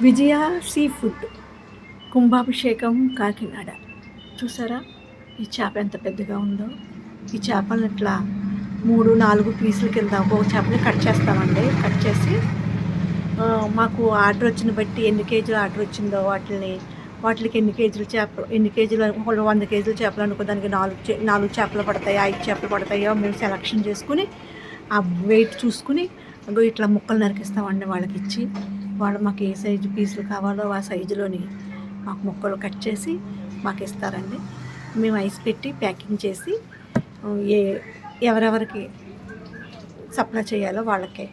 విజయ sea food కుంభాభిషేకం Kakinada. చూసారా ఈ చేప ఎంత పెద్దగా ఉందో? ఈ చేపలను ఇట్లా 3-4 పీసుల కింద ఒక్కొక్క చేపని కట్ చేస్తామండి. కట్ చేసి మాకు ఆర్డర్ వచ్చిన బట్టి ఎన్ని కేజీలు ఆర్డర్ వచ్చిందో వాటికి ఎన్ని కేజీలు చేపలు, ఎన్ని కేజీలు 100 కేజీల చేపలు అనుకో, దానికి 4 చేపలు పడతాయో 5 చేపలు పడతాయో మేము సెలక్షన్ చేసుకుని ఆ వెయిట్ చూసుకుని ఇట్లా ముక్కలు నరికిస్తామండి. వాళ్ళకి ఇచ్చి వాళ్ళు మాకు ఏ సైజు పీసులు కావాలో ఆ సైజులోని మాకు ముక్కలు కట్ చేసి మాకు ఇస్తారండి. మేము ఐస్ పెట్టి ప్యాకింగ్ చేసి ఎవరెవరికి సప్లై చేయాలో వాళ్ళకి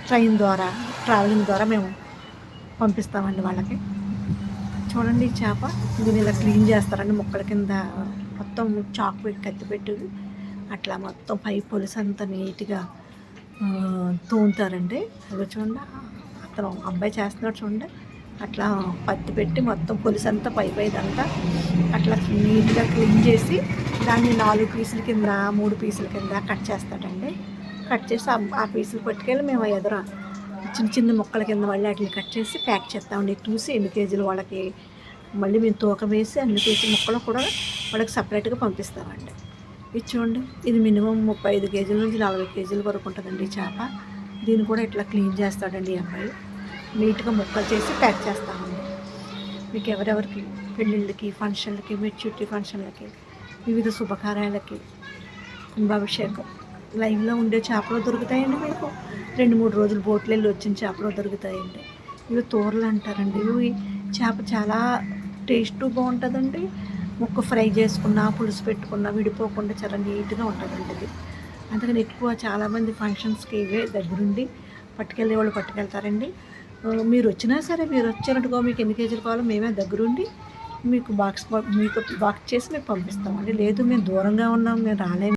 ట్రావెలింగ్ ద్వారా మేము పంపిస్తామండి వాళ్ళకి. చూడండి ఈ చేప దీన్ని ఇలా క్లీన్ చేస్తారండి. ముక్కల కింద మొత్తం చాకు పెట్టి కత్తి పెట్టి అట్లా మొత్తం పై పొలుసు అంతా నీట్గా తోముతారండి. అది చూడండి, అతను అబ్బాయి చేస్తున్నాడు చూడండి. అట్లా పత్తి పెట్టి మొత్తం పొలుసు అంతా పైదంతా అట్లా నీట్గా క్లీన్ చేసి దాన్ని 4 పీసుల కింద 3 పీసుల కింద కట్ చేస్తాడండి. కట్ చేసి ఆ పీసులు పట్టుకెళ్ళి మేము ఎదుర చిన్న చిన్న ముక్కల కింద మళ్ళీ వాటిని కట్ చేసి ప్యాక్ చేస్తామండి. చూసి ఎన్ని కేజీలు వాళ్ళకి మళ్ళీ మేము తూకం వేసి అన్ని కేజీ ముక్కలు కూడా వాళ్ళకి సపరేట్గా పంపిస్తామండి. ఇది చూడండి, ఇది మినిమం 35 కేజీల నుంచి 40 కేజీల వరకు ఉంటుందండి ఈ చేప. దీన్ని కూడా ఇట్లా క్లీన్ చేస్తాడండి ఈ అబ్బాయి. నీట్గా ముక్కలు చేసి ప్యాక్ చేస్తామండి. మీకు ఎవరెవరికి పెళ్ళిళ్ళకి, ఫంక్షన్లకి, మెచ్యూరిటీ ఫంక్షన్లకి, వివిధ శుభకార్యాలకి, కుంభాభిషేకం లైవ్లో ఉండే చేపలు దొరుకుతాయండి. మీకు 2-3 రోజులు బోట్లు వెళ్ళి వచ్చిన చేపలు దొరుకుతాయండి. ఇవి తోరలు అంటారండి. ఇవి చేప చాలా టేస్ట్ బాగుంటుందండి. ముక్క ఫ్రై చేసుకున్నా, పులుసు పెట్టుకున్నా విడిపోకుండా చాలా నీట్గా ఉంటుందండి ఇది. అందుకని ఎక్కువ చాలామంది ఫంక్షన్స్కి ఇవే దగ్గరుండి పట్టుకెళ్ళే వాళ్ళు పట్టుకెళ్తారండి. మీరు వచ్చినా సరే, మీరు వచ్చారనుకో మీకు ఎన్ని కేజీలు కావాలో మేమే దగ్గరుండి మీకు బాక్స్ చేసి మీకు పంపిస్తామండి. లేదు మేము దూరంగా ఉన్నాం, మేము రాలేము